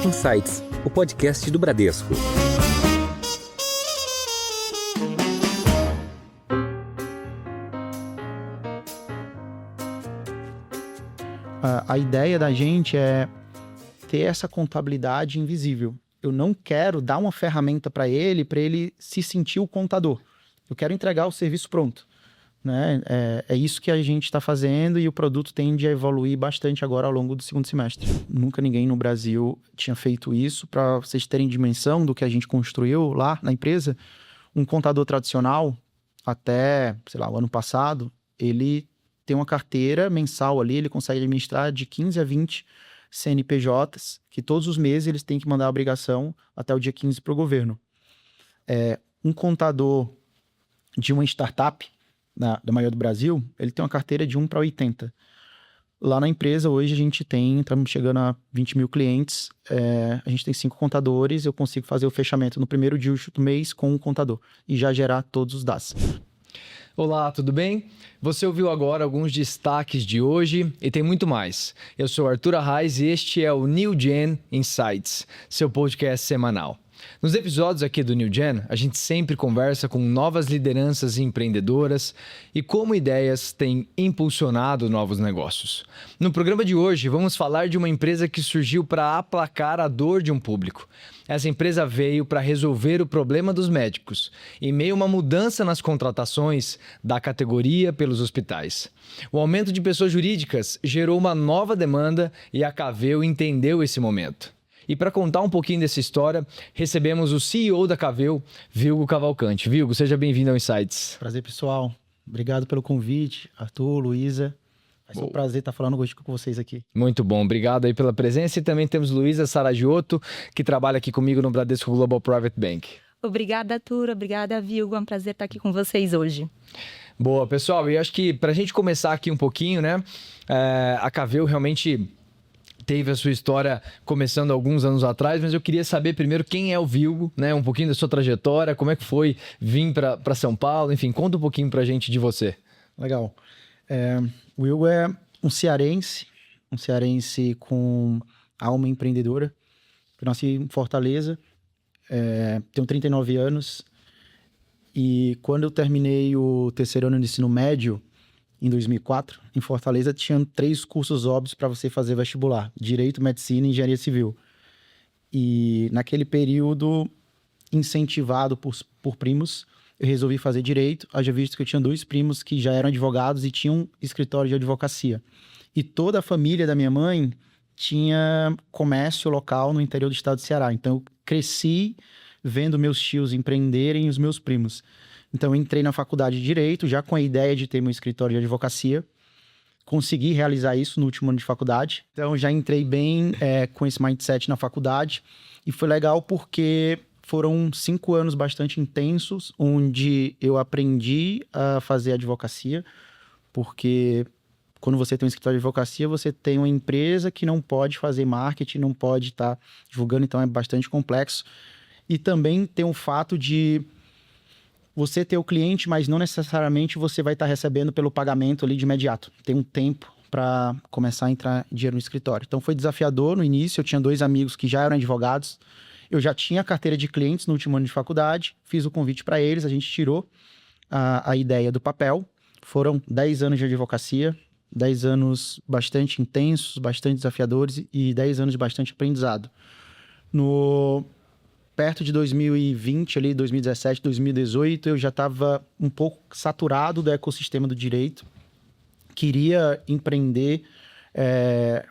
Insights, o podcast do Bradesco. A ideia da gente é ter essa contabilidade invisível. Eu não quero dar uma ferramenta para ele se sentir o contador. Eu quero entregar o serviço pronto, né? É isso que a gente está fazendo e o produto tende a evoluir bastante agora ao longo do segundo semestre. Nunca ninguém no Brasil tinha feito isso. Para vocês terem dimensão do que a gente construiu lá na empresa, um contador tradicional, até, sei lá, o ano passado, ele tem uma carteira mensal ali, ele consegue administrar de 15 a 20 CNPJs, que todos os meses eles têm que mandar a obrigação até o dia 15 para o governo. Um contador de uma startup, da maior do Brasil, ele tem uma carteira de 1 para 80. Lá na empresa, hoje, estamos chegando a 20 mil clientes, a gente tem 5 contadores, eu consigo fazer o fechamento no primeiro dia do mês com um contador e já gerar todos os dados. Olá, tudo bem? Você ouviu agora alguns destaques de hoje e tem muito mais. Eu sou Arthur Arraes e este é o New Gen Insights, seu podcast semanal. Nos episódios aqui do New Gen, a gente sempre conversa com novas lideranças empreendedoras e como ideias têm impulsionado novos negócios. No programa de hoje, vamos falar de uma empresa que surgiu para aplacar a dor de um público. Essa empresa veio para resolver o problema dos médicos, em meio a uma mudança nas contratações da categoria pelos hospitais. O aumento de pessoas jurídicas gerou uma nova demanda e a Caveo entendeu esse momento. E para contar um pouquinho dessa história, recebemos o CEO da Caveo, Vilgo Cavalcante. Vilgo, seja bem-vindo ao Insights. Prazer, pessoal. Obrigado pelo convite, Arthur, Luísa. Vai ser um prazer estar falando hoje com vocês aqui. Muito bom, obrigado aí pela presença. E também temos Luísa Saragiotto, que trabalha aqui comigo no Bradesco Global Private Bank. Obrigada, Arthur. Obrigada, Vilgo. É um prazer estar aqui com vocês hoje. Boa, pessoal. E acho que para a gente começar aqui um pouquinho, né? A Caveo realmente teve a sua história começando alguns anos atrás, mas eu queria saber primeiro quem é o Vilgo, né? Um pouquinho da sua trajetória, como é que foi vir para São Paulo, enfim, conta um pouquinho para a gente de você. Legal. O Vilgo é um cearense com alma empreendedora. Eu nasci em Fortaleza, tenho 39 anos e quando eu terminei o terceiro ano de ensino médio, em 2004, em Fortaleza, tinham 3 cursos óbvios para você fazer vestibular: Direito, Medicina e Engenharia Civil. E naquele período, incentivado por primos, eu resolvi fazer Direito, haja visto que eu tinha 2 primos que já eram advogados e tinham escritório de advocacia. E toda a família da minha mãe tinha comércio local no interior do estado do Ceará. Então, eu cresci vendo meus tios empreenderem e os meus primos. Então, eu entrei na faculdade de Direito, já com a ideia de ter meu escritório de advocacia. Consegui realizar isso no último ano de faculdade. Então, já entrei bem com esse mindset na faculdade. E foi legal porque foram 5 anos bastante intensos, onde eu aprendi a fazer advocacia. Porque quando você tem um escritório de advocacia, você tem uma empresa que não pode fazer marketing, não pode estar divulgando. Então, é bastante complexo. E também tem o fato de você ter o cliente, mas não necessariamente você vai estar recebendo pelo pagamento ali de imediato. Tem um tempo para começar a entrar dinheiro no escritório. Então foi desafiador no início, eu tinha 2 amigos que já eram advogados, eu já tinha carteira de clientes no último ano de faculdade, fiz o convite para eles, a gente tirou a ideia do papel. Foram 10 anos de advocacia, 10 anos bastante intensos, bastante desafiadores e 10 anos de bastante aprendizado. Perto de 2020, ali, 2017, 2018, eu já estava um pouco saturado do ecossistema do direito. Queria empreender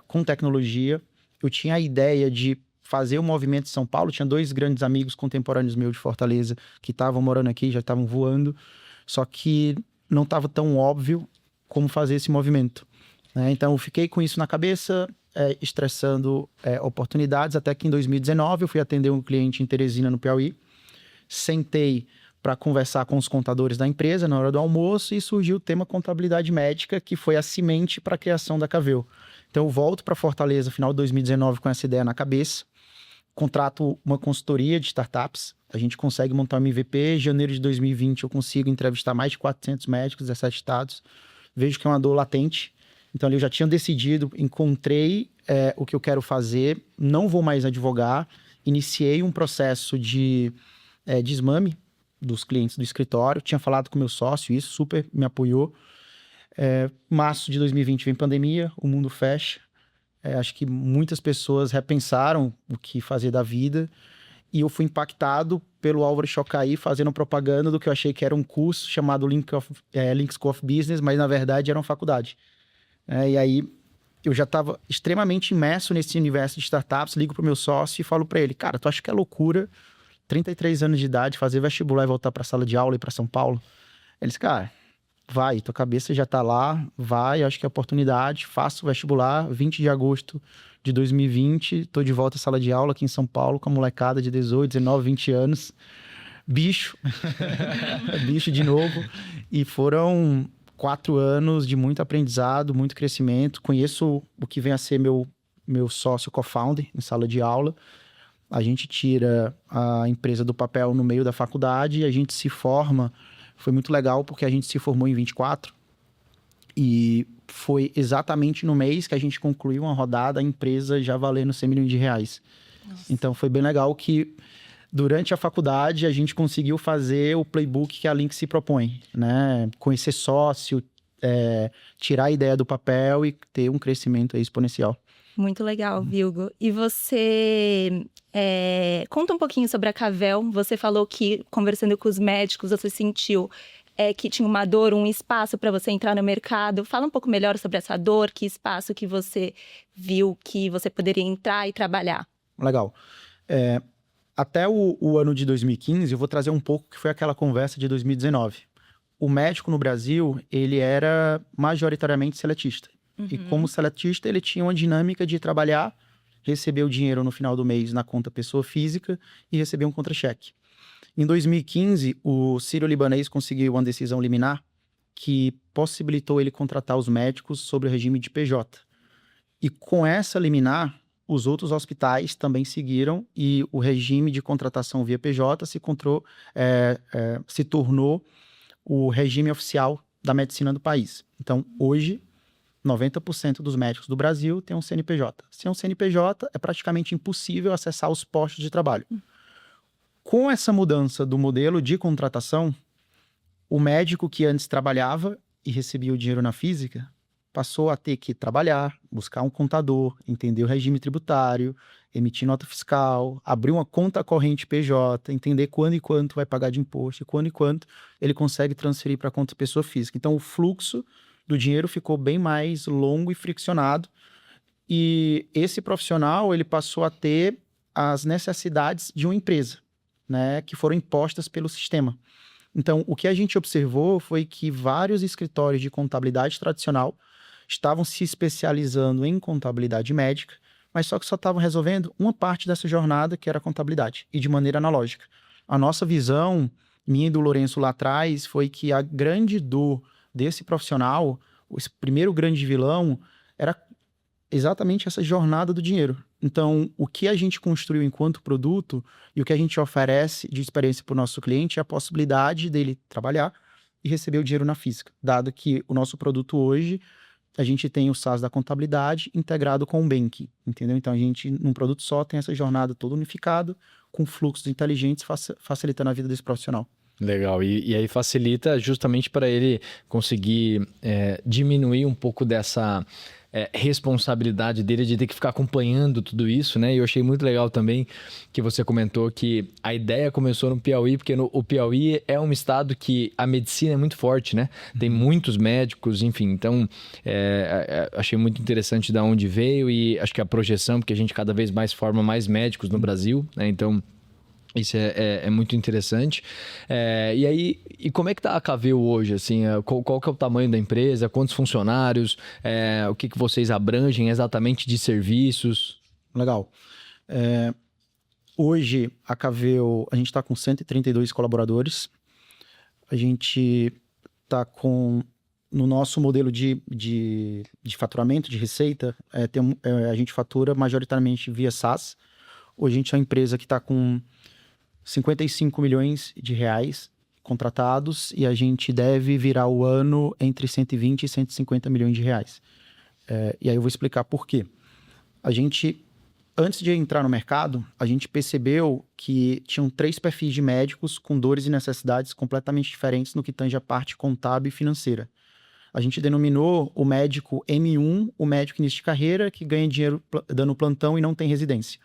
com tecnologia. Eu tinha a ideia de fazer o movimento de São Paulo. Tinha 2 grandes amigos contemporâneos meus de Fortaleza que estavam morando aqui, já estavam voando. Só que não estava tão óbvio como fazer esse movimento, né? Então, eu fiquei com isso na cabeça, estressando oportunidades, até que em 2019 eu fui atender um cliente em Teresina, no Piauí. Sentei para conversar com os contadores da empresa na hora do almoço e surgiu o tema contabilidade médica, que foi a semente para a criação da Caveo. Então eu volto para Fortaleza no final de 2019 com essa ideia na cabeça, contrato uma consultoria de startups, a gente consegue montar um MVP. Em janeiro de 2020 eu consigo entrevistar mais de 400 médicos, 17 estados. Vejo que é uma dor latente Então, ali eu já tinha decidido, encontrei o que eu quero fazer, não vou mais advogar, iniciei um processo de desmame dos clientes do escritório, tinha falado com meu sócio, isso super me apoiou. Março de 2020 vem pandemia, o mundo fecha. Acho que muitas pessoas repensaram o que fazer da vida e eu fui impactado pelo Álvaro Chocaí fazendo propaganda do que eu achei que era um curso chamado Link School of Business, mas na verdade era uma faculdade. E aí eu já estava extremamente imerso nesse universo de startups, ligo pro meu sócio e falo para ele, cara, tu acha que é loucura, 33 anos de idade, fazer vestibular e voltar para a sala de aula e para São Paulo? Ele disse, cara, vai, tua cabeça já tá lá, vai, acho que é oportunidade, faço o vestibular, 20 de agosto de 2020, tô de volta à sala de aula aqui em São Paulo com a molecada de 18, 19, 20 anos, bicho, bicho de novo, e foram 4 anos de muito aprendizado, muito crescimento, conheço o que vem a ser meu sócio co-founder em sala de aula, a gente tira a empresa do papel no meio da faculdade e a gente se forma. Foi muito legal porque a gente se formou em 24 e foi exatamente no mês que a gente concluiu uma rodada, a empresa já valendo 100 milhões de reais. Nossa. Então foi bem legal que durante a faculdade a gente conseguiu fazer o playbook que a Link se propõe, né? Conhecer sócio, tirar a ideia do papel e ter um crescimento aí exponencial. Muito legal, Vilgo. E você conta um pouquinho sobre a Cavell. Você falou que, conversando com os médicos, você sentiu que tinha uma dor, um espaço para você entrar no mercado. Fala um pouco melhor sobre essa dor, que espaço que você viu que você poderia entrar e trabalhar. Legal. Até o ano de 2015, eu vou trazer um pouco que foi aquela conversa de 2019. O médico no Brasil, ele era majoritariamente seletista. Uhum. E como seletista, ele tinha uma dinâmica de trabalhar, receber o dinheiro no final do mês na conta pessoa física e receber um contra-cheque. Em 2015, o sírio-libanês conseguiu uma decisão liminar que possibilitou ele contratar os médicos sob o regime de PJ. E com essa liminar, os outros hospitais também seguiram e o regime de contratação via PJ se tornou o regime oficial da medicina do país. Então, hoje, 90% dos médicos do Brasil têm um CNPJ. Sem um CNPJ, é praticamente impossível acessar os postos de trabalho. Com essa mudança do modelo de contratação, o médico que antes trabalhava e recebia o dinheiro na física, passou a ter que trabalhar, buscar um contador, entender o regime tributário, emitir nota fiscal, abrir uma conta corrente PJ, entender quando e quanto vai pagar de imposto, e quando ele consegue transferir para a conta pessoa física. Então, o fluxo do dinheiro ficou bem mais longo e friccionado, e esse profissional ele passou a ter as necessidades de uma empresa, né, que foram impostas pelo sistema. Então, o que a gente observou foi que vários escritórios de contabilidade tradicional estavam se especializando em contabilidade médica, mas só que só estavam resolvendo uma parte dessa jornada, que era a contabilidade, e de maneira analógica. A nossa visão, minha e do Lourenço lá atrás, foi que a grande dor desse profissional, esse primeiro grande vilão, era exatamente essa jornada do dinheiro. Então, o que a gente construiu enquanto produto e o que a gente oferece de experiência para o nosso cliente é a possibilidade dele trabalhar e receber o dinheiro na física, dado que o nosso produto hoje, a gente tem o SaaS da contabilidade integrado com o banking, entendeu? Então, a gente, num produto só, tem essa jornada toda unificada, com fluxos inteligentes, facilitando a vida desse profissional. Legal, e aí facilita justamente para ele conseguir diminuir um pouco dessa responsabilidade dele de ter que ficar acompanhando tudo isso, né? E eu achei muito legal também que você comentou que a ideia começou no Piauí, porque o Piauí é um estado que a medicina é muito forte, né? Tem muitos médicos, enfim, então achei muito interessante de onde veio e acho que a projeção, porque a gente cada vez mais forma mais médicos no Brasil, né? Então isso é muito interessante. E aí, como é que tá a Cavell hoje? Assim, qual que é o tamanho da empresa? Quantos funcionários? O que vocês abrangem exatamente de serviços? Legal. Hoje, a Cavell, a gente está com 132 colaboradores. A gente está no nosso modelo de faturamento, de receita, a gente fatura majoritariamente via SaaS. Hoje a gente é uma empresa que está com 55 milhões de reais contratados e a gente deve virar o ano entre 120 e 150 milhões de reais. E aí eu vou explicar por quê. Antes de entrar no mercado, a gente percebeu que tinham 3 perfis de médicos com dores e necessidades completamente diferentes no que tange a parte contábil e financeira. A gente denominou o médico M1, o médico início de carreira, que ganha dinheiro dando plantão e não tem residência.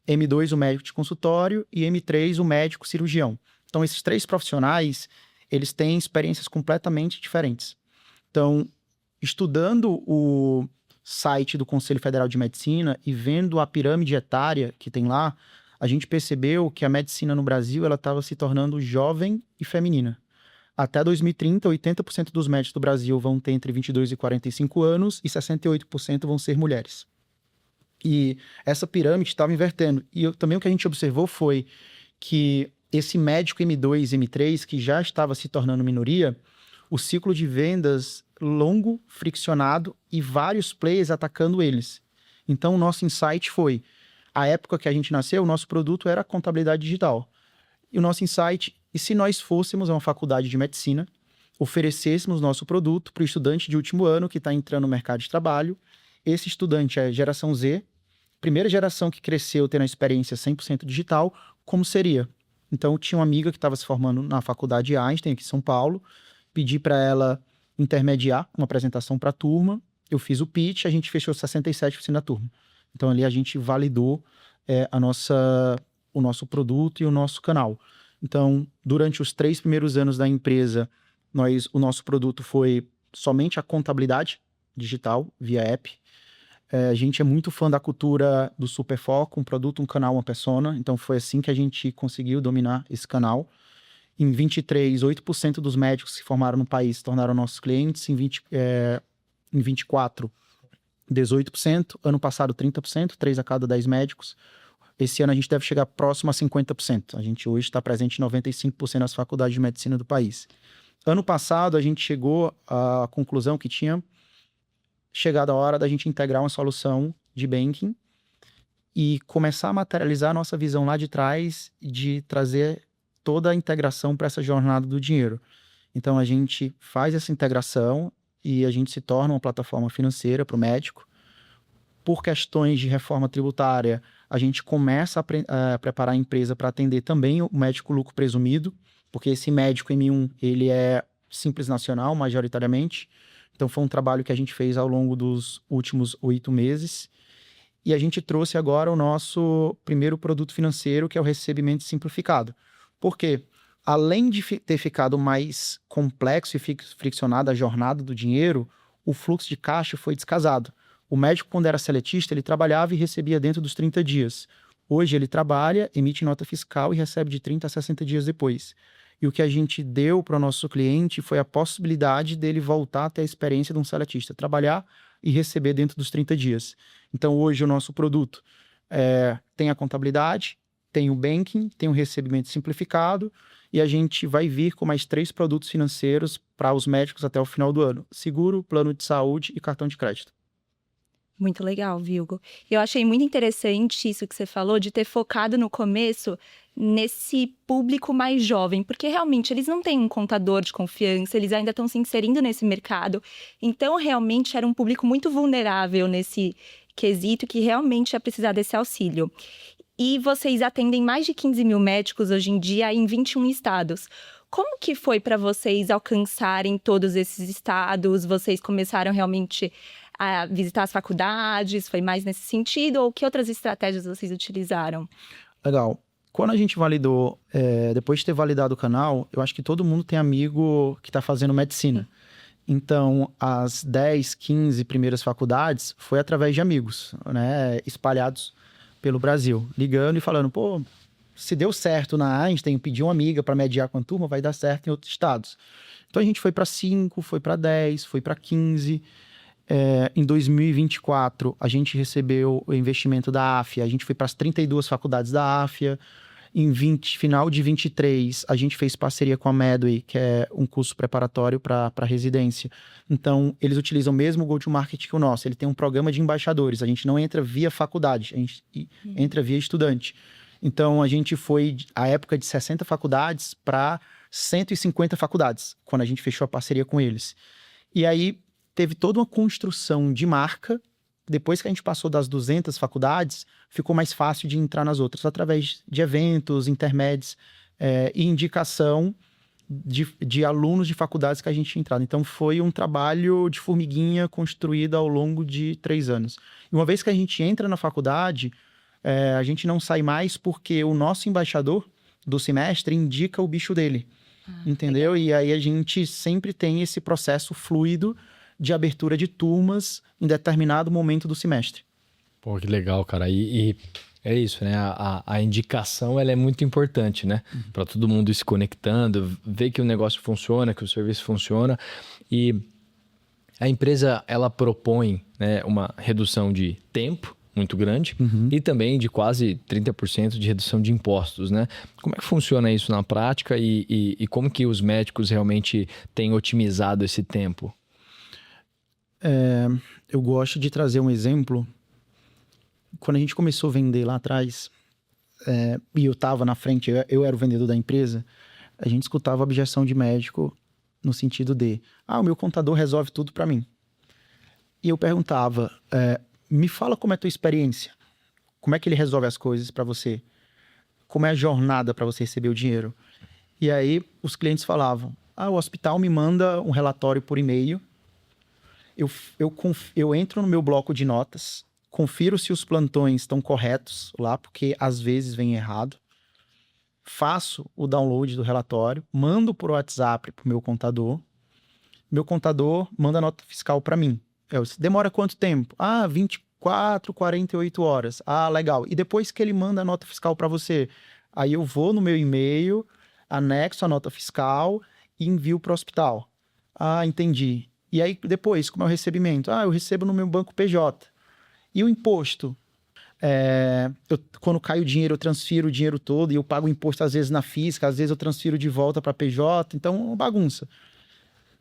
M2, o médico de consultório, e M3, o médico cirurgião. Então, esses 3 profissionais, eles têm experiências completamente diferentes. Então, estudando o site do Conselho Federal de Medicina e vendo a pirâmide etária que tem lá, a gente percebeu que a medicina no Brasil ela estava se tornando jovem e feminina. Até 2030, 80% dos médicos do Brasil vão ter entre 22 e 45 anos e 68% vão ser mulheres. E essa pirâmide estava invertendo. E também o que a gente observou foi que esse médico M2 e M3, que já estava se tornando minoria, o ciclo de vendas longo, friccionado e vários players atacando eles. Então, o nosso insight foi, a época que a gente nasceu, o nosso produto era a contabilidade digital. E o nosso insight, e se nós fôssemos uma faculdade de medicina, oferecêssemos nosso produto para o estudante de último ano que está entrando no mercado de trabalho, esse estudante é geração Z, primeira geração que cresceu tendo a experiência 100% digital, como seria? Então, tinha uma amiga que estava se formando na faculdade Einstein, aqui em São Paulo, pedi para ela intermediar uma apresentação para a turma, eu fiz o pitch, a gente fechou 67% da turma. Então, ali a gente validou o nosso produto e o nosso canal. Então, durante os 3 primeiros anos da empresa, o nosso produto foi somente a contabilidade digital, via app. A gente é muito fã da cultura do Superfoco, um produto, um canal, uma persona. Então, foi assim que a gente conseguiu dominar esse canal. Em 23, 8% dos médicos que se formaram no país se tornaram nossos clientes. Em 24, 18%. Ano passado, 30%, 3 a cada 10 médicos. Esse ano a gente deve chegar próximo a 50%. A gente hoje está presente em 95% das faculdades de medicina do país. Ano passado, a gente chegou à conclusão que tinha chegado a hora da gente integrar uma solução de banking e começar a materializar a nossa visão lá de trás de trazer toda a integração para essa jornada do dinheiro. Então, a gente faz essa integração e a gente se torna uma plataforma financeira para o médico. Por questões de reforma tributária, a gente começa a preparar a empresa para atender também o médico lucro presumido, porque esse médico M1, ele é simples nacional, majoritariamente. Então, foi um trabalho que a gente fez ao longo dos últimos 8 meses. E a gente trouxe agora o nosso primeiro produto financeiro, que é o recebimento simplificado. Por quê? Além de ter ficado mais complexo e friccionado a jornada do dinheiro, o fluxo de caixa foi descasado. O médico, quando era seletista, ele trabalhava e recebia dentro dos 30 dias. Hoje ele trabalha, emite nota fiscal e recebe de 30 a 60 dias depois. E o que a gente deu para o nosso cliente foi a possibilidade dele voltar a ter a experiência de um seletista, trabalhar e receber dentro dos 30 dias. Então, hoje o nosso produto tem a contabilidade, tem o banking, tem o recebimento simplificado e a gente vai vir com mais 3 produtos financeiros para os médicos até o final do ano. Seguro, plano de saúde e cartão de crédito. Muito legal, Vilgo. Eu achei muito interessante isso que você falou, de ter focado no começo nesse público mais jovem, porque realmente eles não têm um contador de confiança, eles ainda estão se inserindo nesse mercado. Então, realmente era um público muito vulnerável nesse quesito que realmente ia precisar desse auxílio. E vocês atendem mais de 15 mil médicos hoje em dia em 21 estados. Como que foi para vocês alcançarem todos esses estados? Vocês começaram realmente a visitar as faculdades? Foi mais nesse sentido? Ou que outras estratégias vocês utilizaram? Legal. Quando a gente validou, depois de ter validado o canal, eu acho que todo mundo tem amigo que está fazendo medicina. Então, as 10, 15 primeiras faculdades foi através de amigos, né, espalhados pelo Brasil, ligando e falando, pô, se deu certo na Einstein, pedi uma amiga para mediar com a turma, vai dar certo em outros estados. Então, a gente foi para 5, foi para 10, foi para 15. Em 2024, a gente recebeu o investimento da AFIA, a gente foi para as 32 faculdades da AFIA. Final de 23, a gente fez parceria com a Medway, que é um curso preparatório para residência. Então, eles utilizam o mesmo go-to-market que o nosso. Ele tem um programa de embaixadores. A gente não entra via faculdade, a gente entra via estudante. Então, a gente foi, à época, de 60 faculdades para 150 faculdades, quando a gente fechou a parceria com eles. E aí, teve toda uma construção de marca. Depois que a gente passou das 200 faculdades, ficou mais fácil de entrar nas outras, através de eventos, intermédios e indicação de alunos de faculdades que a gente tinha entrado. Então, foi um trabalho de formiguinha construído ao longo de 3 anos. E uma vez que a gente entra na faculdade, a gente não sai mais porque o nosso embaixador do semestre indica o bicho dele, entendeu? E aí a gente sempre tem esse processo fluido de abertura de turmas em determinado momento do semestre. Pô, que legal, cara. E é isso, né? A indicação, ela é muito importante, né? Para todo mundo ir se conectando, ver que o negócio funciona, que o serviço funciona. E a empresa, ela propõe, né, uma redução de tempo muito grande e também de quase 30% de redução de impostos, né? Como é que funciona isso na prática e como que os médicos realmente têm otimizado esse tempo? Eu gosto de trazer um exemplo. Quando a gente começou a vender lá atrás, e eu estava na frente, eu era o vendedor da empresa, a gente escutava a objeção de médico no sentido de, o meu contador resolve tudo para mim. E eu perguntava, me fala como é a tua experiência, como é que ele resolve as coisas para você, como é a jornada para você receber o dinheiro. E aí os clientes falavam, o hospital me manda um relatório por e-mail, eu entro no meu bloco de notas, confiro se os plantões estão corretos lá, porque às vezes vem errado. Faço o download do relatório, mando por WhatsApp para o meu contador. Meu contador manda a nota fiscal para mim. Demora quanto tempo? 24, 48 horas. Legal. E depois que ele manda a nota fiscal para você, aí eu vou no meu e-mail, anexo a nota fiscal e envio para o hospital. Entendi. E aí depois, como é o recebimento? Eu recebo no meu banco PJ. E o imposto? Quando cai o dinheiro, eu transfiro o dinheiro todo e eu pago o imposto às vezes na física, às vezes eu transfiro de volta para PJ, então é uma bagunça.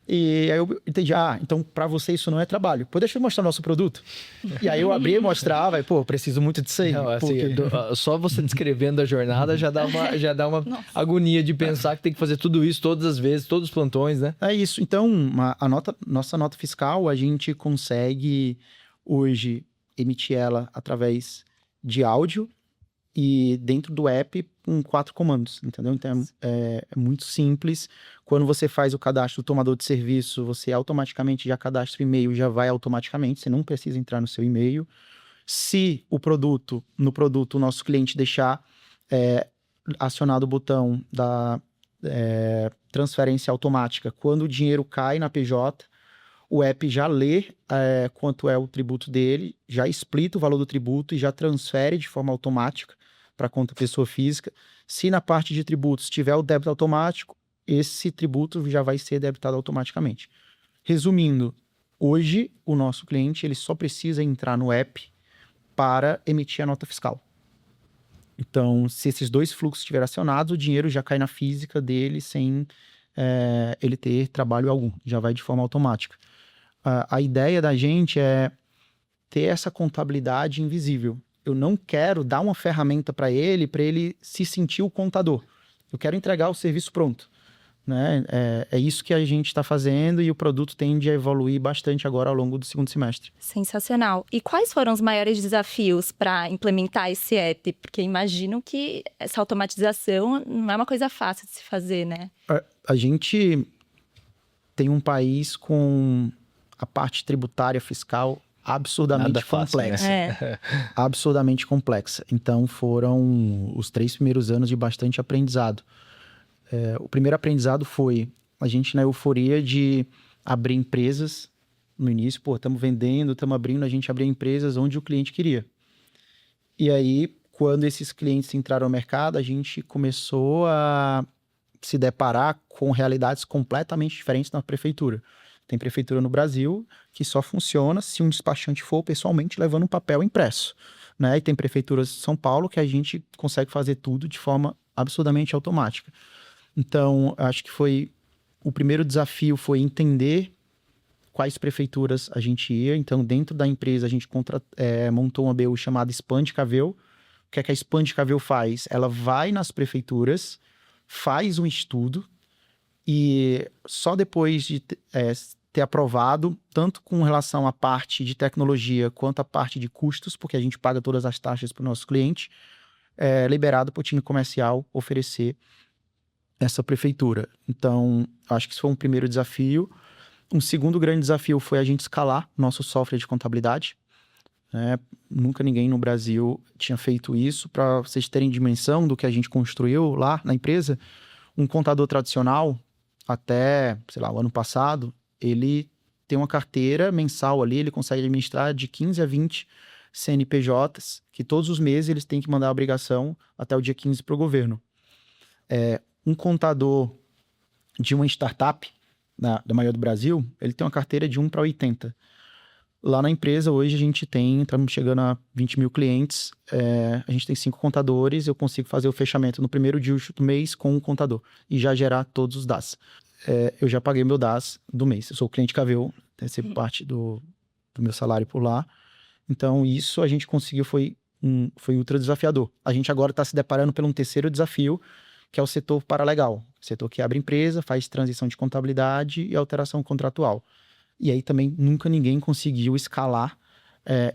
E aí eu entendi, então para você isso não é trabalho. Pô, deixa eu mostrar nosso produto. E aí eu abri e mostrava, preciso muito disso aí. Não, assim, porque... só você descrevendo a jornada já dá uma agonia de pensar que tem que fazer tudo isso todas as vezes, todos os plantões, né? É isso. Então, nossa nota fiscal, a gente consegue hoje emitir ela através de áudio e dentro do app com 4 comandos, entendeu? Então é muito simples. Quando você faz o cadastro do tomador de serviço, você automaticamente já cadastra o e-mail, já vai automaticamente, você não precisa entrar no seu e-mail. Se no produto o nosso cliente deixar acionado o botão da transferência automática, quando o dinheiro cai na PJ, o app já lê quanto é o tributo dele, já explita o valor do tributo e já transfere de forma automática para a conta pessoa física. Se na parte de tributos tiver o débito automático, esse tributo já vai ser debitado automaticamente. Resumindo, hoje o nosso cliente ele só precisa entrar no app para emitir a nota fiscal. Então, se esses 2 fluxos estiverem acionados, o dinheiro já cai na física dele sem ele ter trabalho algum, já vai de forma automática. A ideia da gente é ter essa contabilidade invisível. Eu não quero dar uma ferramenta para ele se sentir o contador. Eu quero entregar o serviço pronto, né? É isso que a gente está fazendo e o produto tende a evoluir bastante agora ao longo do 2º semestre. Sensacional. E quais foram os maiores desafios para implementar esse app? Porque imagino que essa automatização não é uma coisa fácil de se fazer, né? A gente tem um país com a parte tributária fiscal absurdamente complexa. Né? Absurdamente complexa. Então, foram os 3 primeiros anos de bastante aprendizado. O primeiro aprendizado foi a gente na euforia de abrir empresas no início. Estamos vendendo, estamos abrindo, a gente abria empresas onde o cliente queria. E aí, quando esses clientes entraram no mercado, a gente começou a se deparar com realidades completamente diferentes na prefeitura. Tem prefeitura no Brasil que só funciona se um despachante for pessoalmente levando um papel impresso, né? E tem prefeituras de São Paulo que a gente consegue fazer tudo de forma absurdamente automática. Então, acho que o primeiro desafio foi entender quais prefeituras a gente ia. Então, dentro da empresa, a gente montou uma BU chamada Expandicavel. O que a Expandicavel faz? Ela vai nas prefeituras, faz um estudo e só depois de ter aprovado, tanto com relação à parte de tecnologia quanto à parte de custos, porque a gente paga todas as taxas para o nosso cliente, liberado para o time comercial oferecer essa prefeitura. Então, acho que isso foi um primeiro desafio. Um segundo grande desafio foi a gente escalar nosso software de contabilidade. Nunca ninguém no Brasil tinha feito isso. Para vocês terem dimensão do que a gente construiu lá na empresa, um contador tradicional, até, sei lá, o ano passado, ele tem uma carteira mensal ali, ele consegue administrar de 15 a 20 CNPJs, que todos os meses eles têm que mandar a obrigação até o dia 15 para o governo. Um contador de uma startup, da maior do Brasil, ele tem uma carteira de 1 para 80. Lá na empresa, hoje, a gente estamos chegando a 20 mil clientes, a gente tem 5 contadores, eu consigo fazer o fechamento no primeiro dia do mês com um contador e já gerar todos os DAS. Eu já paguei o meu DAS do mês, eu sou cliente Caveo, recebo parte do meu salário por lá. Então, isso a gente conseguiu, foi ultra desafiador. A gente agora está se deparando por um terceiro desafio, que é o setor paralegal, setor que abre empresa, faz transição de contabilidade e alteração contratual. E aí também nunca ninguém conseguiu escalar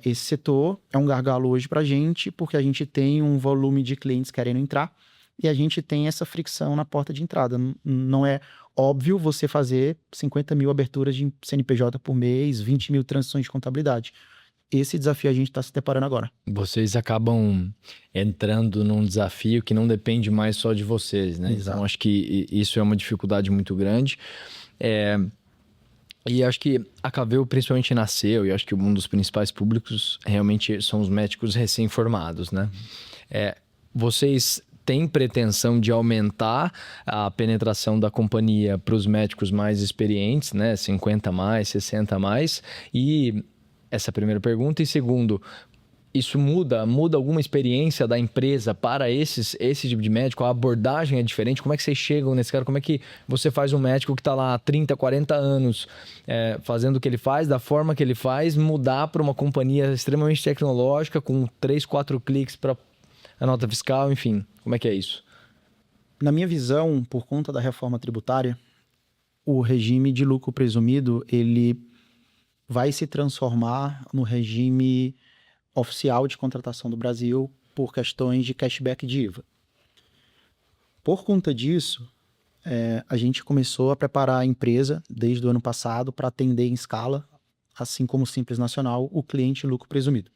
esse setor. É um gargalo hoje para a gente, porque a gente tem um volume de clientes querendo entrar e a gente tem essa fricção na porta de entrada. Não é óbvio você fazer 50 mil aberturas de CNPJ por mês, 20 mil transições de contabilidade. Esse desafio a gente está se deparando agora. Vocês acabam entrando num desafio que não depende mais só de vocês, né? Exato. Então, acho que isso é uma dificuldade muito grande. E acho que a Caveo principalmente nasceu, e acho que um dos principais públicos realmente são os médicos recém-formados, né? Vocês têm pretensão de aumentar a penetração da companhia para os médicos mais experientes, né? 50 mais, 60 mais, e essa é a primeira pergunta. E segundo, isso muda alguma experiência da empresa para esse tipo de médico? A abordagem é diferente? Como é que vocês chegam nesse cara? Como é que você faz um médico que está lá há 30, 40 anos fazendo o que ele faz, da forma que ele faz, mudar para uma companhia extremamente tecnológica, com 3, 4 cliques para a nota fiscal, enfim, como é que é isso? Na minha visão, por conta da reforma tributária, o regime de lucro presumido, ele vai se transformar no regime oficial de contratação do Brasil por questões de cashback de IVA. Por conta disso, a gente começou a preparar a empresa desde o ano passado para atender em escala, assim como o Simples Nacional, o cliente lucro presumido.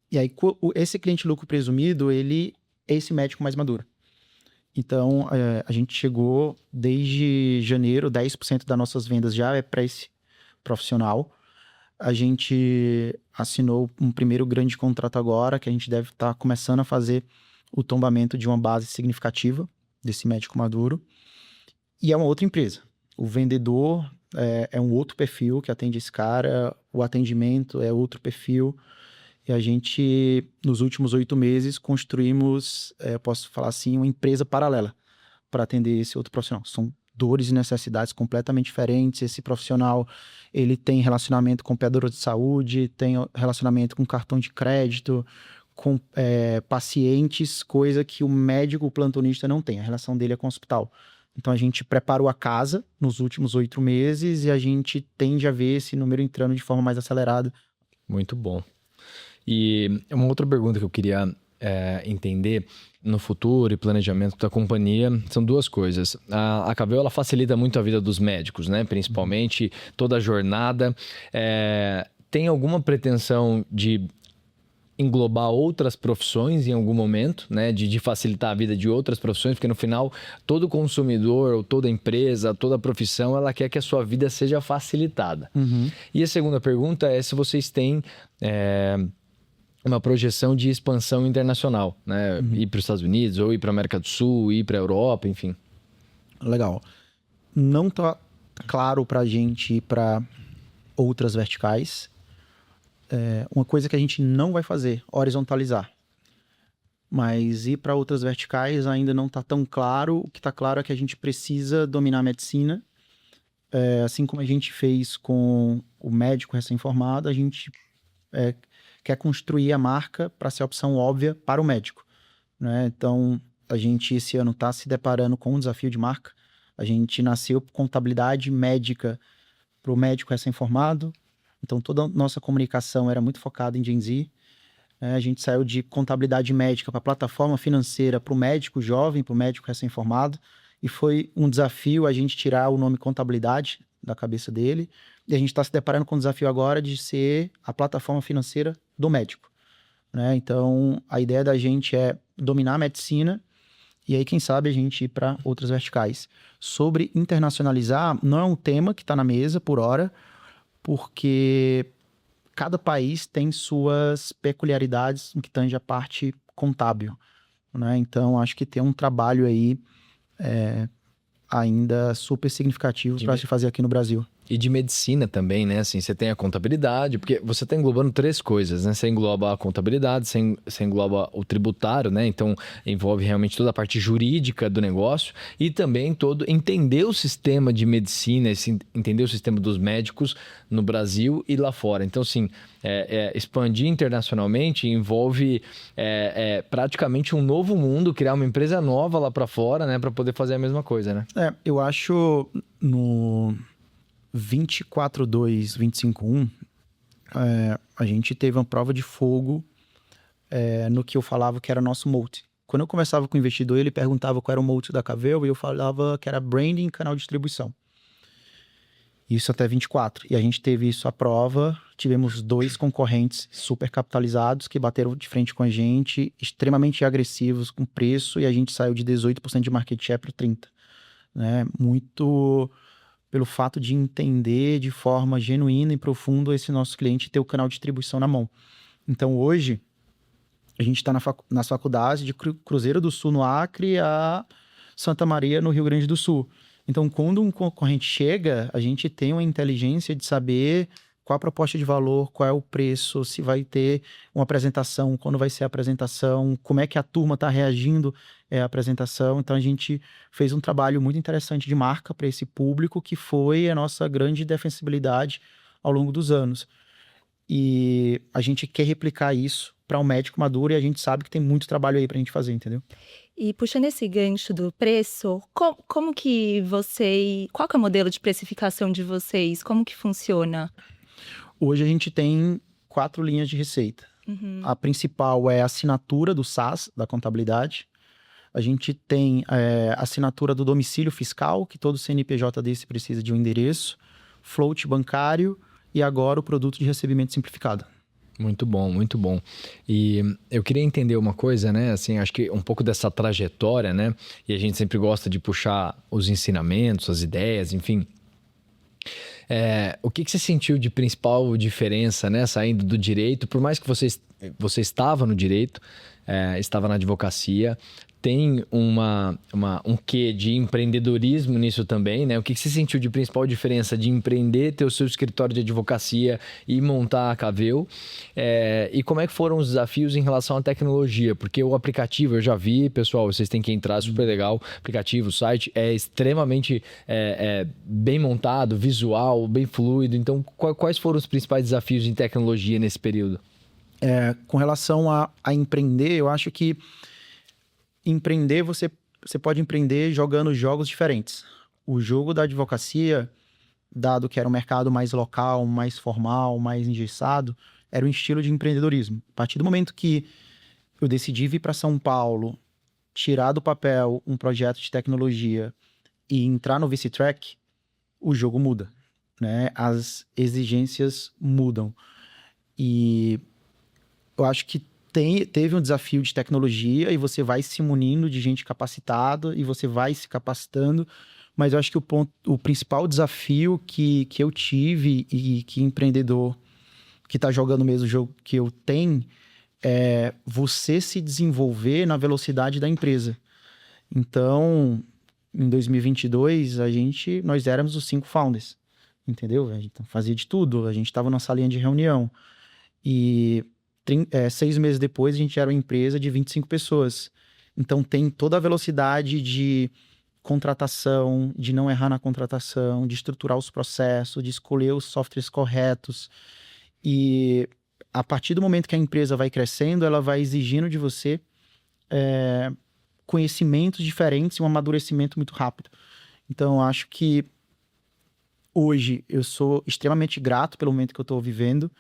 E aí, esse cliente lucro presumido, ele é esse médico mais maduro. Então, a gente chegou, desde janeiro, 10% das nossas vendas já é para esse profissional. A gente assinou um primeiro grande contrato agora, que a gente deve estar começando a fazer o tombamento de uma base significativa desse médico maduro. E é uma outra empresa. O vendedor é um outro perfil que atende esse cara, o atendimento é outro perfil. E a gente, nos últimos 8 meses, construímos, posso falar assim, uma empresa paralela para atender esse outro profissional. São dores e necessidades completamente diferentes. Esse profissional, ele tem relacionamento com operadora de saúde, tem relacionamento com cartão de crédito, com pacientes, coisa que o médico, o plantonista não tem. A relação dele é com o hospital. Então, a gente preparou a casa nos últimos 8 meses e a gente tende a ver esse número entrando de forma mais acelerada. Muito bom. E uma outra pergunta que eu queria entender no futuro e planejamento da companhia são duas coisas. A Caveo, ela facilita muito a vida dos médicos, né? Principalmente toda a jornada. Tem alguma pretensão de englobar outras profissões em algum momento, né? De facilitar a vida de outras profissões, porque no final todo consumidor, ou toda empresa, toda profissão, ela quer que a sua vida seja facilitada. Uhum. E a segunda pergunta é se vocês têm uma projeção de expansão internacional, né? Ir para os Estados Unidos, ou ir para a América do Sul, ir para a Europa, enfim. Legal. Não está claro para a gente ir para outras verticais. Uma coisa que a gente não vai fazer, horizontalizar. Mas ir para outras verticais ainda não está tão claro. O que está claro é que a gente precisa dominar a medicina. Assim como a gente fez com o médico recém-formado, a gente quer construir a marca para ser a opção óbvia para o médico, né? Então, a gente esse ano está se deparando com um desafio de marca. A gente nasceu com contabilidade médica para o médico recém-formado. Então, toda a nossa comunicação era muito focada em Gen Z. A gente saiu de contabilidade médica para plataforma financeira para o médico jovem, para o médico recém-formado. E foi um desafio a gente tirar o nome contabilidade da cabeça dele. E a gente está se deparando com o desafio agora de ser a plataforma financeira do médico, né? Então, a ideia da gente é dominar a medicina e aí, quem sabe, a gente ir para outras verticais. Sobre internacionalizar, não é um tema que está na mesa por hora, porque cada país tem suas peculiaridades no que tange a parte contábil, né? Então, acho que tem um trabalho aí ainda super significativo para se fazer aqui no Brasil. E de medicina também, né? Assim, você tem a contabilidade, porque você está englobando 3 coisas, né? Você engloba a contabilidade, você engloba o tributário, né? Então, envolve realmente toda a parte jurídica do negócio e também entender o sistema de medicina, entender o sistema dos médicos no Brasil e lá fora. Então, assim, expandir internacionalmente envolve praticamente um novo mundo, criar uma empresa nova lá para fora, né? Para poder fazer a mesma coisa, né? Eu acho no 24/2, 25/1, a gente teve uma prova de fogo no que eu falava que era nosso moat. Quando eu conversava com o investidor, ele perguntava qual era o moat da Cavell e eu falava que era branding e canal de distribuição. Isso até 24. E a gente teve isso à prova, tivemos 2 concorrentes super capitalizados que bateram de frente com a gente, extremamente agressivos com preço, e a gente saiu de 18% de market share para 30%. Né? Muito pelo fato de entender de forma genuína e profunda esse nosso cliente e ter o canal de distribuição na mão. Então, hoje, a gente está nas faculdades de Cruzeiro do Sul, no Acre, a Santa Maria, no Rio Grande do Sul. Então, quando um concorrente chega, a gente tem uma inteligência de saber qual a proposta de valor, qual é o preço, se vai ter uma apresentação, quando vai ser a apresentação, como é que a turma está reagindo à apresentação. Então, a gente fez um trabalho muito interessante de marca para esse público, que foi a nossa grande defensibilidade ao longo dos anos. E a gente quer replicar isso para um médico maduro e a gente sabe que tem muito trabalho aí para a gente fazer, entendeu? E puxando esse gancho do preço, como que qual que é o modelo de precificação de vocês? Como que funciona? Hoje a gente tem 4 linhas de receita. A principal é a assinatura do SaaS, da contabilidade. A gente tem a assinatura do domicílio fiscal, que todo CNPJ desse precisa de um endereço, float bancário e agora o produto de recebimento simplificado. Muito bom, muito bom. E eu queria entender uma coisa, né? Assim, acho que um pouco dessa trajetória, né? E a gente sempre gosta de puxar os ensinamentos, as ideias, enfim. O que você sentiu de principal diferença, né? Saindo do direito, por mais que você estava no direito, estava na advocacia, tem um quê de empreendedorismo nisso também, né? O que você sentiu de principal diferença de empreender, ter o seu escritório de advocacia e montar a Cavell? E como é que foram os desafios em relação à tecnologia? Porque o aplicativo, eu já vi, pessoal, vocês têm que entrar, super legal. O aplicativo, o site é extremamente bem montado, visual, bem fluido. Então, quais foram os principais desafios em tecnologia nesse período? Com relação a empreender, eu acho que empreender, você pode empreender jogando jogos diferentes. O jogo da advocacia, dado que era um mercado mais local, mais formal, mais engessado, era um estilo de empreendedorismo. A partir do momento que eu decidi vir para São Paulo, tirar do papel um projeto de tecnologia e entrar no VC-Track, o jogo muda, né? As exigências mudam. E eu acho que teve um desafio de tecnologia e você vai se munindo de gente capacitada e você vai se capacitando, mas eu acho que o principal desafio que eu tive e que empreendedor que está jogando o mesmo jogo que eu tenho é você se desenvolver na velocidade da empresa. Então, em 2022, nós éramos os 5 founders, entendeu? A gente fazia de tudo, a gente estava na salinha de reunião e 6 meses depois, a gente era uma empresa de 25 pessoas. Então, tem toda a velocidade de contratação, de não errar na contratação, de estruturar os processos, de escolher os softwares corretos. E a partir do momento que a empresa vai crescendo, ela vai exigindo de você conhecimentos diferentes e um amadurecimento muito rápido. Então, eu acho que hoje eu sou extremamente grato pelo momento que eu estou vivendo.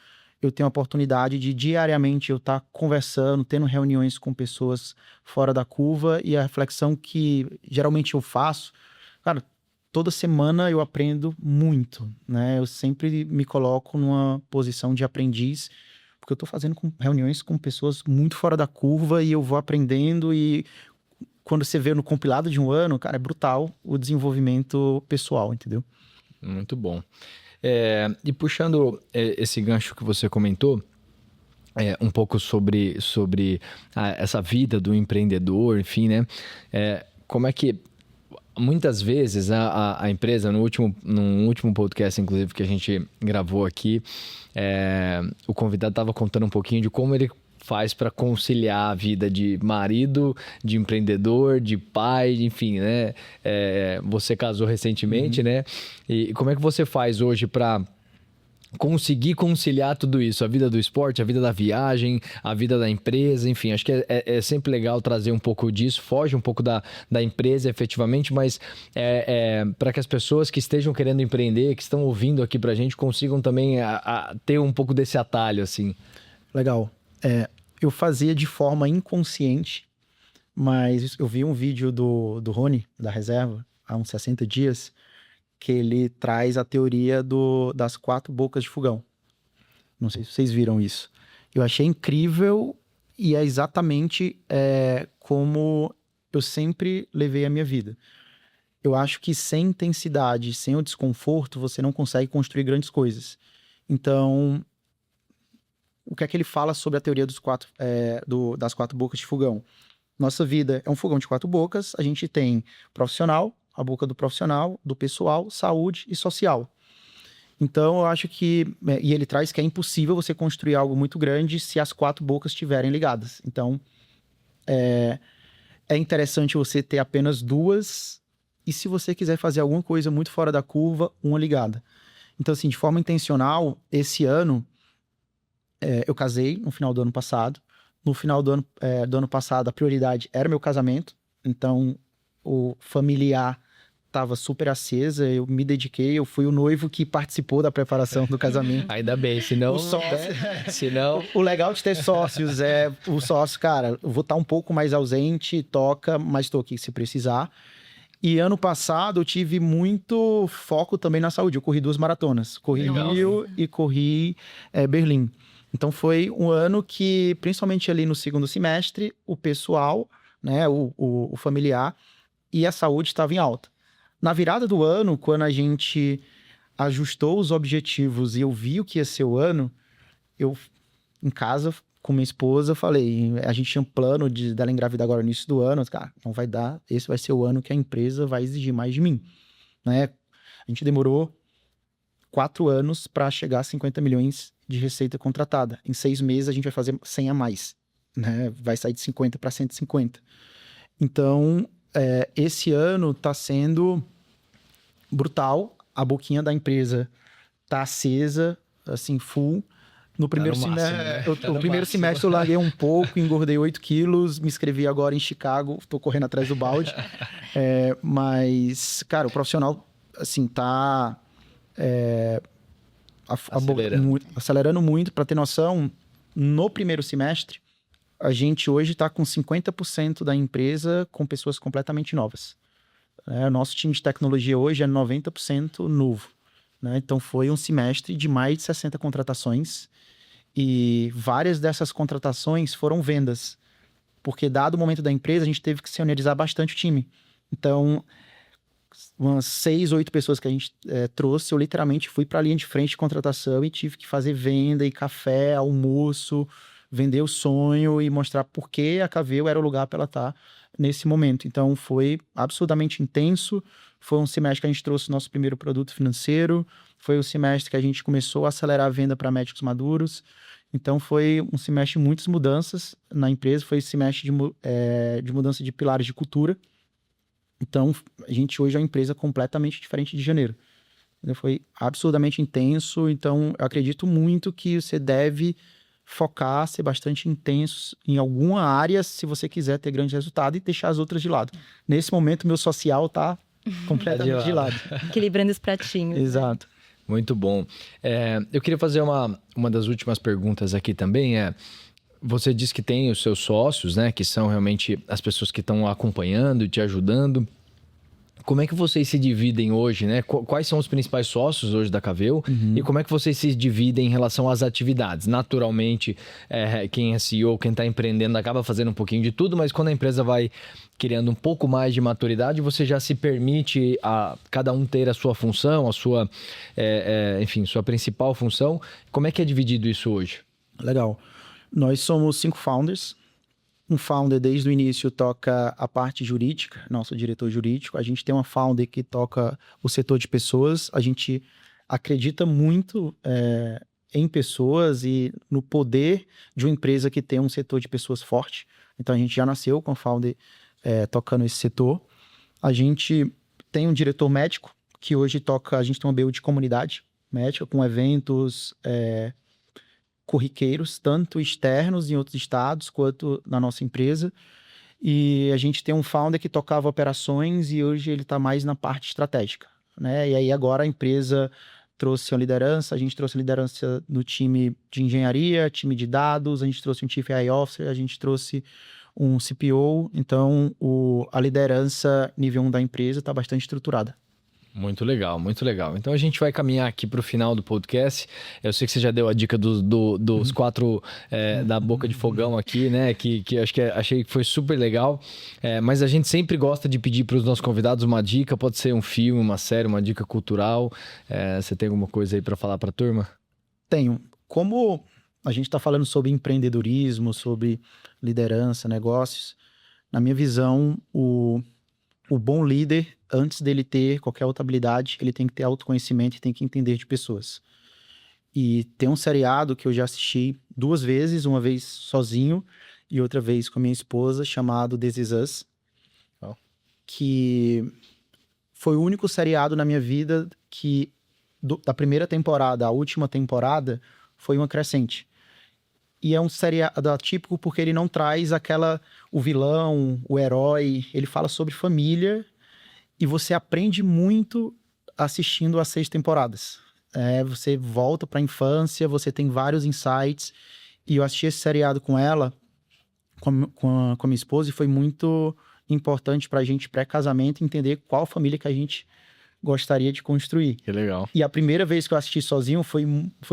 Eu tenho a oportunidade de diariamente eu estar conversando, tendo reuniões com pessoas fora da curva, e a reflexão que geralmente eu faço, cara, toda semana eu aprendo muito, né? Eu sempre me coloco numa posição de aprendiz, porque eu estou fazendo reuniões com pessoas muito fora da curva e eu vou aprendendo, e quando você vê no compilado de um ano, cara, é brutal o desenvolvimento pessoal, entendeu? Muito bom. E puxando esse gancho que você comentou, um pouco sobre essa vida do empreendedor, enfim, né? Como é que muitas vezes a empresa, no último podcast, inclusive, que a gente gravou aqui, o convidado estava contando um pouquinho de como ele faz para conciliar a vida de marido, de empreendedor, de pai, enfim, né? Você casou recentemente, né? E como é que você faz hoje para conseguir conciliar tudo isso? A vida do esporte, a vida da viagem, a vida da empresa, enfim, acho que é sempre legal trazer um pouco disso, foge um pouco da empresa efetivamente, mas para que as pessoas que estejam querendo empreender, que estão ouvindo aqui pra gente, consigam também ter um pouco desse atalho, assim. Legal. Eu fazia de forma inconsciente, mas eu vi um vídeo do Rony, da Reserva, há uns 60 dias, que ele traz a teoria das 4 bocas de fogão. Não sei se vocês viram isso. Eu achei incrível, e é exatamente como eu sempre levei a minha vida. Eu acho que sem intensidade, sem o desconforto, você não consegue construir grandes coisas. Então, o que é que ele fala sobre a teoria das 4 bocas de fogão? Nossa vida é um fogão de 4 bocas. A gente tem profissional, a boca do profissional, do pessoal, saúde e social. Então, eu acho que... E ele traz que é impossível você construir algo muito grande se as 4 bocas estiverem ligadas. Então, é interessante você ter apenas 2, e se você quiser fazer alguma coisa muito fora da curva, 1 ligada. Então, assim, de forma intencional, esse ano... eu casei no final do ano passado. No final do ano passado, a prioridade era meu casamento. Então, o familiar estava super acesa. Eu me dediquei. Eu fui o noivo que participou da preparação do casamento. Ainda bem, senão... O sócio, senão... O legal de ter sócios o sócio, cara, eu vou estar um pouco mais ausente, toca, mas estou aqui se precisar. E ano passado eu tive muito foco também na saúde. Eu corri 2 maratonas. Corri Rio e corri Berlim. Então foi um ano que, principalmente ali no segundo semestre, o pessoal, né, o familiar e a saúde estavam em alta. Na virada do ano, quando a gente ajustou os objetivos e eu vi o que ia ser o ano, eu, em casa, com minha esposa, falei, a gente tinha um plano dela engravidar agora no início do ano, cara, não vai dar, esse vai ser o ano que a empresa vai exigir mais de mim, né? A gente demorou 4 anos para chegar a 50 milhões de receita contratada. Em 6 meses a gente vai fazer 100 a mais, né? Vai sair de 50 para 150. Então, esse ano está sendo brutal. A boquinha da empresa está acesa, assim, full. No primeiro semestre eu larguei um pouco, engordei 8 quilos, me inscrevi agora em Chicago, estou correndo atrás do balde. Mas, cara, o profissional, assim, tá... acelerando muito. Para ter noção, no primeiro semestre, a gente hoje está com 50% da empresa com pessoas completamente novas. O nosso time de tecnologia hoje é 90% novo, né? Então foi um semestre de mais de 60 contratações, e várias dessas contratações foram vendas, porque dado o momento da empresa a gente teve que seniorizar bastante o time. Então, umas 6, 8 pessoas que a gente trouxe, eu literalmente fui para a linha de frente de contratação e tive que fazer venda e café, almoço, vender o sonho e mostrar por que a Caveo era o lugar para ela estar nesse momento. Então foi absurdamente intenso. Foi um semestre que a gente trouxe o nosso primeiro produto financeiro, foi um semestre que a gente começou a acelerar a venda para médicos maduros. Então foi um semestre de muitas mudanças na empresa, foi um semestre de mudança de pilares de cultura. Então, a gente hoje é uma empresa completamente diferente de janeiro. Foi absurdamente intenso. Então, eu acredito muito que você deve focar, ser bastante intenso em alguma área se você quiser ter grande resultado e deixar as outras de lado. Nesse momento, meu social tá completamente de lado. Equilibrando os pratinhos. Exato. Muito bom. Eu queria fazer uma das últimas perguntas aqui também. Você disse que tem os seus sócios, né? Que são realmente as pessoas que estão acompanhando e te ajudando. Como é que vocês se dividem hoje, né? Quais são os principais sócios hoje da Cavell? E como é que vocês se dividem em relação às atividades? Naturalmente, quem é CEO, quem está empreendendo, acaba fazendo um pouquinho de tudo, mas quando a empresa vai criando um pouco mais de maturidade, você já se permite a cada um ter a sua função, a sua, enfim, sua principal função. Como é que é dividido isso hoje? Legal. Nós somos 5 founders. Um founder, desde o início, toca a parte jurídica, nosso diretor jurídico. A gente tem uma founder que toca o setor de pessoas. A gente acredita muito em pessoas e no poder de uma empresa que tem um setor de pessoas forte. Então, a gente já nasceu com a founder tocando esse setor. A gente tem um diretor médico, que hoje toca... A gente tem uma BU de comunidade médica, com eventos... corriqueiros, tanto externos em outros estados, quanto na nossa empresa. E a gente tem um founder que tocava operações e hoje ele está mais na parte estratégica, né? E aí agora a empresa trouxe a liderança, a gente trouxe a liderança do time de engenharia, time de dados, a gente trouxe um Chief AI Officer, a gente trouxe um CPO. Então, a liderança nível 1 da empresa está bastante estruturada. Muito legal, muito legal. Então a gente vai caminhar aqui para o final do podcast. Eu sei que você já deu a dica dos 4 da boca de fogão aqui, né? Que achei que foi super legal. Mas a gente sempre gosta de pedir para os nossos convidados uma dica. Pode ser um filme, uma série, uma dica cultural. Você tem alguma coisa aí para falar para a turma? Tenho. Como a gente está falando sobre empreendedorismo, sobre liderança, negócios, na minha visão, o bom líder, antes dele ter qualquer outra habilidade, ele tem que ter autoconhecimento e tem que entender de pessoas. E tem um seriado que eu já assisti 2 vezes, uma vez sozinho e outra vez com a minha esposa, chamado This Is Us, que foi o único seriado na minha vida que, da primeira temporada à última temporada, foi uma crescente. E é um seriado atípico porque ele não traz o vilão, o herói, ele fala sobre família e você aprende muito assistindo as 6 temporadas. Você volta para a infância, você tem vários insights e eu assisti esse seriado com ela, com a minha esposa, e foi muito importante para a gente pré-casamento entender qual família que a gente gostaria de construir. Que legal. E a primeira vez que eu assisti sozinho foi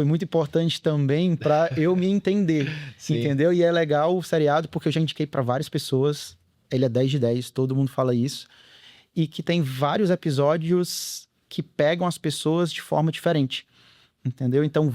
muito importante também para eu me entender, entendeu? E é legal o seriado porque eu já indiquei para várias pessoas, ele é 10 de 10, todo mundo fala isso, e que tem vários episódios que pegam as pessoas de forma diferente, entendeu? Então,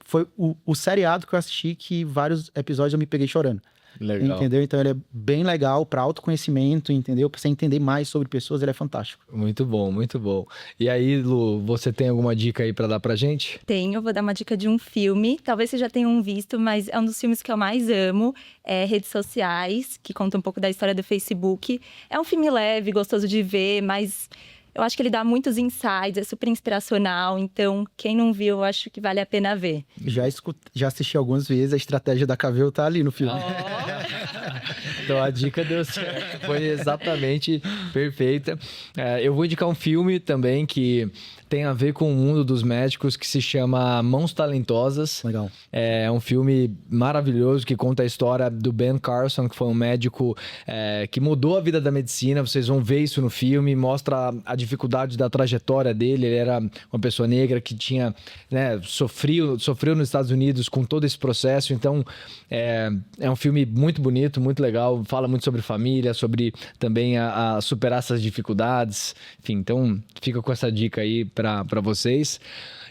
foi o seriado que eu assisti que vários episódios eu me peguei chorando. Legal. Entendeu? Então ele é bem legal para autoconhecimento, entendeu? Para você entender mais sobre pessoas, ele é fantástico. Muito bom, muito bom. E aí, Lu, você tem alguma dica aí para dar pra gente? Tenho, vou dar uma dica de um filme. Talvez vocês já tenham visto, mas é um dos filmes que eu mais amo. É Redes Sociais, que conta um pouco da história do Facebook. É um filme leve, gostoso de ver, mas eu acho que ele dá muitos insights, é super inspiracional. Então, quem não viu, eu acho que vale a pena ver. Já assisti algumas vezes, a estratégia da Cavell tá ali no filme. Então a dica deu certo, foi exatamente perfeita. Eu vou indicar um filme também que tem a ver com o mundo dos médicos, que se chama Mãos Talentosas. Legal. É um filme maravilhoso que conta a história do Ben Carson, que foi um médico que mudou a vida da medicina. Vocês vão ver isso no filme, mostra a dificuldade da trajetória dele. Ele era uma pessoa negra que tinha, sofreu nos Estados Unidos com todo esse processo. Então, é um filme muito bonito, muito legal. Fala muito sobre família, sobre também a superar essas dificuldades. Enfim, então fica com essa dica aí para vocês.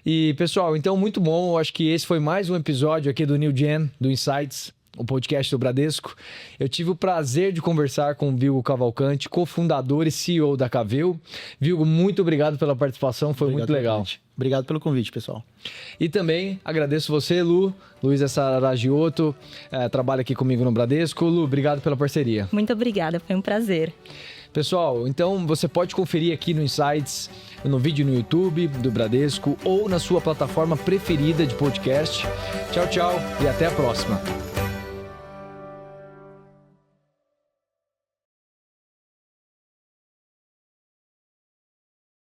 E, pessoal, então muito bom. Eu acho que esse foi mais um episódio aqui do New Gen, do Insights, o podcast do Bradesco. Eu tive o prazer de conversar com o Vilgo Cavalcante, cofundador e CEO da Cavell. Vilgo, muito obrigado pela participação, foi muito legal. Obrigado pelo convite, pessoal. E também agradeço você, Luísa Saragioto, trabalha aqui comigo no Bradesco. Lu, obrigado pela parceria. Muito obrigada, foi um prazer. Pessoal, então você pode conferir aqui no Insights, no vídeo no YouTube do Bradesco ou na sua plataforma preferida de podcast. Tchau, tchau e até a próxima.